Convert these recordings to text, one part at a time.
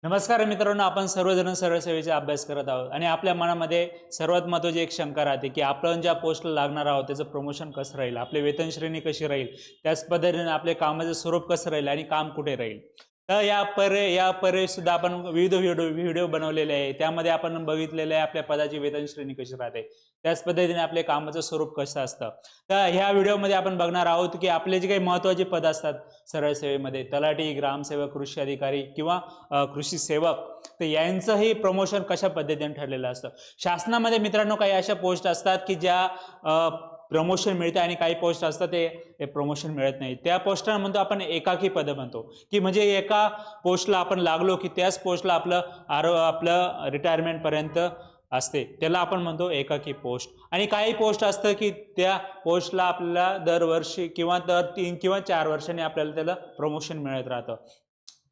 नमस्कार मित्रांनो, आपण सर्वजण सरळ सेवेचा अभ्यास करत आहोत आणि आपल्या मनामध्ये सर्वात महत्त्वाची एक शंका राहते की आपण ज्या पोस्टला लागणार आहोत त्याचं प्रमोशन कसं राहील, आपली वेतन श्रेणी कशी राहील, त्याच पद्धतीने आपले कामाचं स्वरूप कसं राहील आणि काम कुठे राहील. तर या पर्याय सुद्धा आपण विविध व्हिडिओ बनवलेले आहे. त्यामध्ये आपण बघितलेलं आहे आपल्या पदाची वेतन श्रेणी कशी राहते, त्याच पद्धतीने आपले कामाचं स्वरूप कसं असतं. तर ह्या व्हिडिओमध्ये आपण बघणार आहोत की आपले जे काही महत्त्वाचे पद असतात सरळ सेवेमध्ये, तलाठी, ग्रामसेवक, कृषी अधिकारी किंवा कृषी सेवक, तर यांचंही प्रमोशन कशा पद्धतीने ठरलेलं असतं. शासनामध्ये मित्रांनो काही अशा पोस्ट असतात की ज्या प्रमोशन मिळते आणि काही पोस्ट असतात ते प्रमोशन मिळत नाही. त्या पोस्टला म्हणतो आपण एकाकी पद म्हणतो, की म्हणजे एका पोस्टला आपण लागलो की त्याच पोस्टला आपलं रिटायरमेंटपर्यंत असते, त्याला आपण म्हणतो एकाकी पोस्ट. आणि काही पोस्ट असतं की त्या पोस्टला आपल्याला दरवर्षी किंवा दर 3 किंवा 4 वर्षांनी आपल्याला त्याला प्रमोशन मिळत राहतं.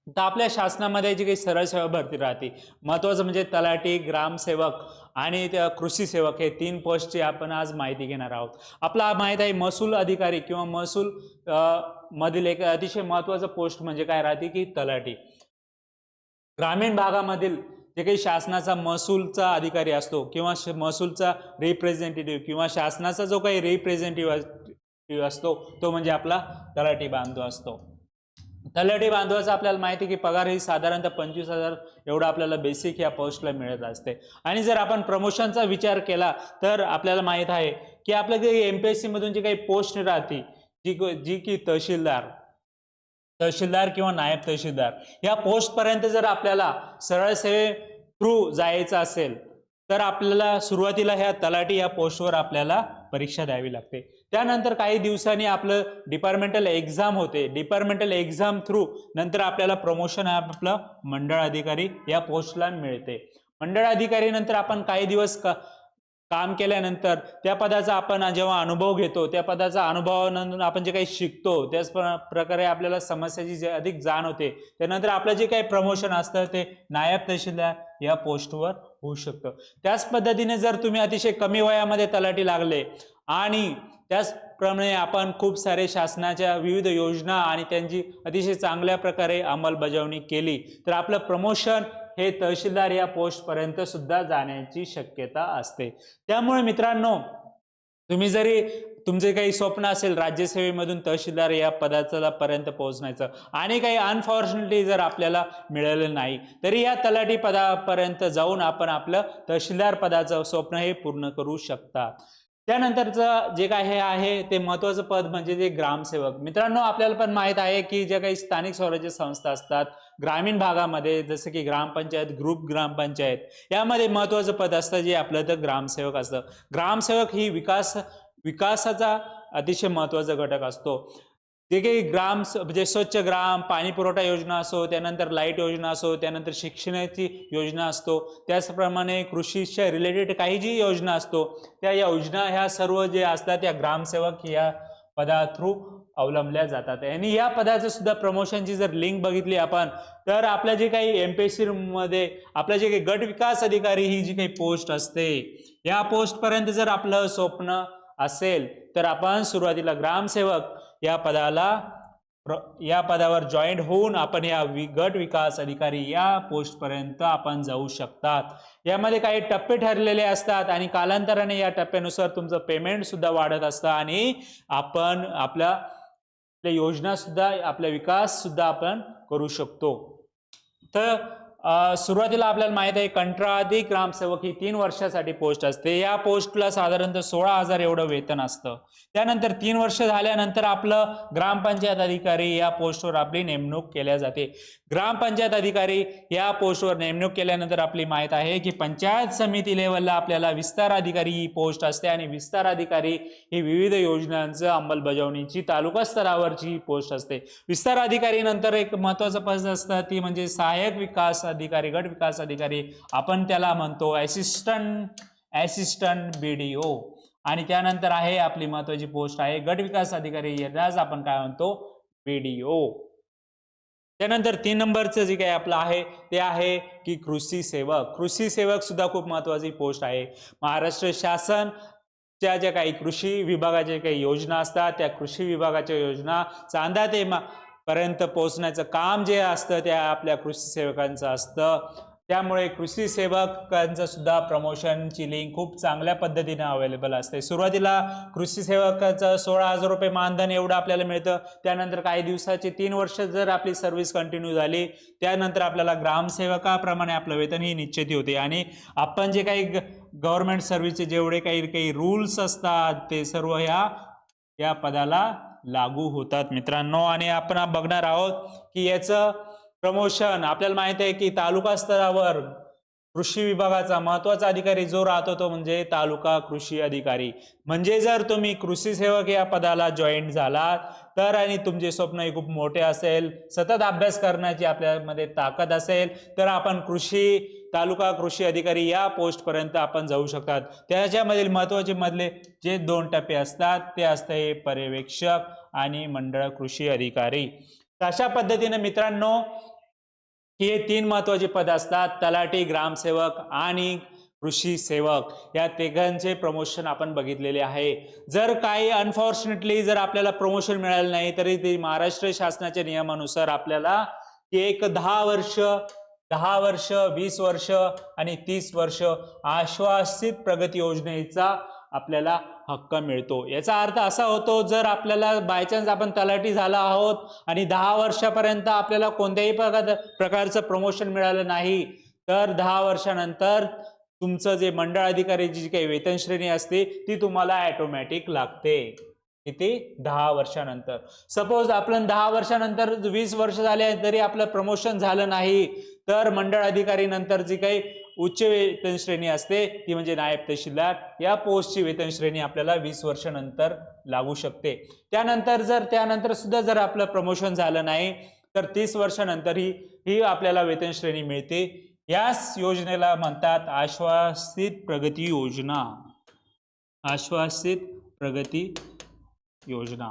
तर आपल्या शासनामध्ये जी काही सरळ सेवा भरती राहते, महत्त्वाचं म्हणजे तलाठी, ग्रामसेवक आणि त्या कृषी सेवक, हे 3 पोस्टची आपण आज माहिती घेणार आहोत. आपला माहीत आहे महसूल अधिकारी किंवा महसूल मधील एक अतिशय महत्त्वाचं पोस्ट म्हणजे काय राहते की तलाठी. ग्रामीण भागामधील जे काही शासनाचा महसूलचा अधिकारी असतो किंवा महसूलचा रिप्रेझेंटेटिव्ह किंवा शासनाचा जो काही रिप्रेझेंटेटिव्ह असतो तो म्हणजे आपला तलाठी बांधव असतो. तलाठी बांधवाचा आपल्याला माहिती आहे की पगार ही साधारणतः 25,000 एवढा आपल्याला बेसिक या पोस्टला मिळत असते. आणि जर आपण प्रमोशनचा विचार केला तर आपल्याला माहीत आहे की आपल्या काही MPSC मधून जी काही पोस्ट राहते, जी की तहसीलदार किंवा नायब तहसीलदार या पोस्टपर्यंत जर आपल्याला सरळ सेवे थ्रू जायचं असेल तर आपल्याला सुरुवातीला ह्या तलाठी या पोस्टवर आपल्याला परीक्षा द्यावी लागते. त्यानंतर काही दिवसांनी आपलं डिपार्टमेंटल एक्झाम होते. डिपार्टमेंटल एक्झाम थ्रू नंतर आपल्याला प्रमोशन आपलं मंडळ अधिकारी या पोस्टला मिळते. मंडळ अधिकारी नंतर आपण काही दिवस काम केल्यानंतर त्या पदाचा आपण जेव्हा अनुभव घेतो, त्या पदाचा अनुभवानंतर आपण जे काही शिकतो त्याच प्रकारे आपल्याला समस्याची जे अधिक जाण होते. त्यानंतर आपलं जे काही प्रमोशन असतं ते नायब तहसीलदार या पोस्टवर होऊ शकतं. त्याच पद्धतीने जर तुम्ही अतिशय कमी वयामध्ये तलाठी लागले आणि त्याचप्रमाणे आपण खूप सारे शासनाच्या विविध योजना आणि त्यांची अतिशय चांगल्या प्रकारे अंमलबजावणी केली तर आपलं प्रमोशन हे तहसीलदार या पोस्टपर्यंत सुद्धा जाण्याची शक्यता असते. त्यामुळे मित्रांनो, तुम्ही जरी तुमचे काही स्वप्न असेल राज्यसेवेमधून तहसीलदार या पदाचा पर्यंत पोहोचण्याचं आणि काही अनफॉर्च्युनेटली जर आपल्याला मिळालं नाही तरी या तलाठी पदापर्यंत जाऊन आपण आपलं तहसीलदार पदाचं स्वप्न हे पूर्ण करू शकतात. त्यानंतरचं जे काय हे आहे ते महत्त्वाचं पद म्हणजे ते ग्रामसेवक. मित्रांनो, आपल्याला पण माहीत आहे की ज्या काही स्थानिक स्वराज्य संस्था असतात ग्रामीण भागामध्ये, जसं की ग्रामपंचायत, ग्रुप ग्रामपंचायत, यामध्ये महत्त्वाचं पद असतं जे आपलं तर ग्रामसेवक असतं. ग्रामसेवक ही विकासाचा अतिशय महत्त्वाचा घटक असतो. जे काही म्हणजे स्वच्छ ग्राम, पाणी पुरवठा योजना असो, त्यानंतर लाईट योजना असो, त्यानंतर शिक्षणाची योजना असतो, त्याचप्रमाणे कृषीच्या रिलेटेड काही जी योजना असतो त्या योजना ह्या सर्व जे असतात त्या ग्रामसेवक या पदा थ्रू अवलंबल्या जातात. आणि या पदाचं सुद्धा प्रमोशनची जर लिंक बघितली आपण तर आपल्या जे काही MPSC मध्ये आपलं जे काही गट विकास अधिकारी ही जी काही पोस्ट असते, या पोस्टपर्यंत जर आपलं स्वप्न असेल तर आपण सुरुवातीला ग्रामसेवक या पदावर जॉईंट होऊन आपण या गट विकास अधिकारी या पोस्टपर्यंत आपण जाऊ शकतात. यामध्ये काही टप्पे ठरलेले असतात आणि कालांतराने या टप्प्यानुसार तुमचं पेमेंट सुद्धा वाढत असतं आणि आपण आपल्या योजना सुद्धा, आपला विकास सुद्धा आपण करू शकतो. तर सुरुवातीला आपल्याला माहित आहे कंत्राटी ग्रामसेवक ही 3 वर्षासाठी पोस्ट असते. या पोस्टला साधारणतः 16,000 एवढं वेतन असतं. त्यानंतर 3 वर्ष झाल्यानंतर आपलं ग्रामपंचायत अधिकारी या पोस्टवर आपली नेमणूक केल्या जाते. ग्रामपंचायत अधिकारी या पोस्टवर नेमणूक केल्यानंतर आपली माहित आहे की पंचायत समिती लेवलला आपल्याला विस्तार अधिकारी ही पोस्ट असते आणि विस्तार अधिकारी ही विविध योजनांचं अंमलबजावणीची तालुका स्तरावरची पोस्ट असते. विस्तार अधिकारी नंतर एक महत्त्वाचं पद असतं ती म्हणजे सहाय्यक विकास अधिकारी, गट विकास अधिकारी, आपण त्याला म्हणतो असिस्टंट BDO. आणि त्यानंतर आहे आपली महत्त्वाची पोस्ट आहे गट विकास अधिकारी, यालाच आपण काय म्हणतो BDO. त्यानंतर 3 नंबरचं जे काही आपलं आहे ते आहे की कृषी सेवक. कृषी सेवक सुद्धा खूप महत्त्वाची पोस्ट आहे. महाराष्ट्र शासन ज्या काही कृषी विभागाच्या काही योजना असतात त्या कृषी विभागाच्या योजना चांदा ते पर्यंत पोहोचण्याचं काम जे असतं ते आपल्या कृषी सेवकांचं असतं. त्यामुळे कृषी सेवकांचं सुद्धा प्रमोशनची लिंक खूप चांगल्या पद्धतीने अवेलेबल असते. सुरुवातीला कृषी सेवकाचं 16,000 रुपये मानधन एवढं आपल्याला मिळतं. त्यानंतर काही दिवसाचे 3 वर्ष जर आपली सर्व्हिस कंटिन्यू झाली, त्यानंतर आपल्याला ग्रामसेवकाप्रमाणे आपलं वेतन ही निश्चित होते. आणि आपण जे काही गव्हर्नमेंट सर्व्हिसचे जेवढे काही रूल्स असतात ते सर्व या पदाला लागू होतात मित्रांनो. आणि आपण बघणार आहोत की याचं प्रमोशन आपल्याला माहित आहे की तालुका स्तरावर कृषी विभागाचा महत्वाचा अधिकारी जो राहतो तो म्हणजे तालुका कृषी अधिकारी. म्हणजे जर तुम्ही कृषी सेवक या पदाला जॉईन झालात तर आणि तुमचे स्वप्न खूप मोठे असेल, सतत अभ्यास करण्याची आपल्यामध्ये ताकद असेल, तर आपण तालुका कृषी अधिकारी या पोस्ट पर्यंत आपण जाऊ शकतात. त्याच्यामधील महत्वाचे मधले जे 2 टप्पे असतात ते असते पर्यवेक्षक आणि मंडळ कृषी अधिकारी. अशा पद्धतीने मित्रांनो हे 3 महत्वाचे पद असतात, तलाठी, ग्रामसेवक आणि कृषी सेवक. या तिघांचे प्रमोशन आपण बघितलेले आहे. जर काही अनफॉर्च्युनेटली जर आपल्याला प्रमोशन मिळालं नाही तरी ते महाराष्ट्र शासनाच्या नियमानुसार आपल्याला एक 10 वर्ष, 20 वर्ष आणि 30 वर्ष आश्वासित प्रगती योजनेचा आपल्याला हक्क मिळतो. याचा अर्थ असा होतो, जर आपल्याला बायचान्स आपण तलाठी झाला आहोत आणि 10 वर्षापर्यंत आपल्याला कोणत्याही प्रकारचं प्रमोशन मिळालं नाही, तर 10 वर्षानंतर तुमचं जे मंडळ अधिकारीची जी काही वेतन श्रेणी असते ती तुम्हाला ऑटोमॅटिक लागते. किती? 10 वर्षानंतर. सपोज आपण 10 वर्षानंतर 20 वर्ष झाले तरी आपलं प्रमोशन झालं नाही, तर मंडळ अधिकारी नंतर जी काही उच्च वेतन श्रेणी असते ती म्हणजे नायब तहसीलदार या पोस्टची वेतन श्रेणी आपल्याला 20 वर्षानंतर लागू शकते. त्यानंतर सुद्धा जर आपलं प्रमोशन झालं नाही तर 30 वर्षानंतर ही आपल्याला वेतन श्रेणी मिळते. याच योजनेला म्हणतात आश्वासित प्रगती योजना. आश्वासित प्रगती योजना.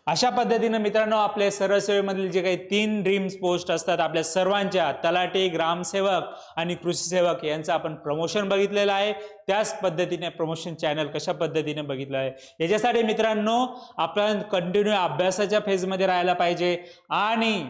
अशा पद्धतीने मित्रांनो आपल्या सरळ सेवेमधील जे काही 3 ड्रीम्स पोस्ट असतात आपल्या सर्वांच्या, तलाठी, ग्रामसेवक आणि कृषी सेवक यांचं आपण प्रमोशन बघितलेलं आहे. त्याच पद्धतीने प्रमोशन चॅनल कशा पद्धतीने बघितलं आहे याच्यासाठी मित्रांनो आपण कंटिन्यू अभ्यासाच्या फेजमध्ये राहायला पाहिजे. आणि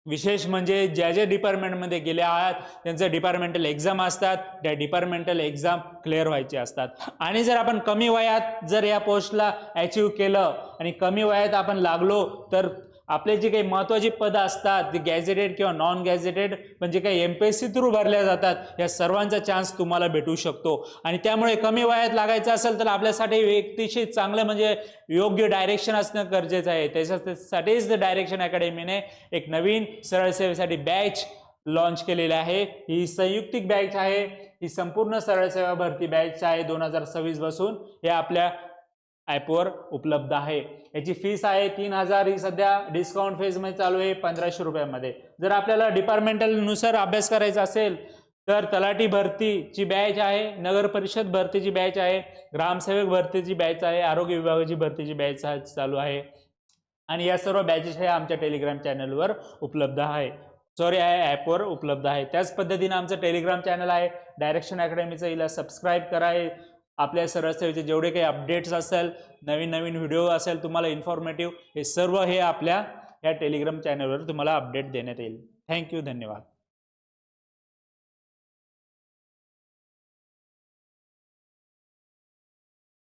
विशेष म्हणजे ज्या डिपार्टमेंटमध्ये गेले आहात त्यांचं डिपार्टमेंटल एक्झाम असतात, त्या डिपार्टमेंटल एक्झाम क्लिअर व्हायचे असतात. आणि जर आपण कमी वयात जर या पोस्टला अचीव केलं आणि कमी वयात आपण लागलो तर आपले जे काही महत्त्वाची पदं असतात ते गॅझेटेड किंवा नॉन गॅझेटेड म्हणजे काही MPSC थ्रू भरल्या जातात, या सर्वांचा चान्स तुम्हाला भेटू शकतो. आणि त्यामुळे कमी वयात लागायचं असेल तर आपल्यासाठी अतिशय चांगलं म्हणजे योग्य डायरेक्शन असणं गरजेचं आहे. त्याच्यासाठीच डायरेक्शन अकॅडमीने एक नवीन सरळ सेवेसाठी बॅच लॉन्च केलेली आहे. ही संयुक्तिक बॅच आहे. ही संपूर्ण सरळ सेवा भरती बॅच आहे 2026 पासून. हे आपल्या ॲपवर उपलब्ध आहे. याची फीस आहे 3,000. ही सध्या डिस्काउंट फेजमध्ये चालू आहे 1,500 रुपयामध्ये. जर आपल्याला डिपार्टमेंटल नुसार अभ्यास करायचा असेल तर तलाठी भरतीची बॅच आहे, नगर परिषद भरतीची बॅच आहे, ग्रामसेवक भरतीची बॅच आहे, आरोग्य विभागाची भरतीची बॅच चालू आहे. आणि या सर्व बॅचेस हे आमच्या टेलिग्राम चॅनलवर उपलब्ध आहे. ॲपवर उपलब्ध आहे. त्याच पद्धतीने आमचं टेलिग्राम चॅनल आहे डायरेक्शन अकॅडमीचं. हिला सबस्क्राईब करा. आपल्या सरळ सेवेचे जेवढे काही अपडेट्स असेल, नवीन व्हिडिओ असेल तुम्हाला इन्फॉर्मेटिव्ह, हे सर्व आपल्या या टेलिग्राम चॅनलवर तुम्हाला अपडेट देण्यात येईल. थँक्यू. धन्यवाद.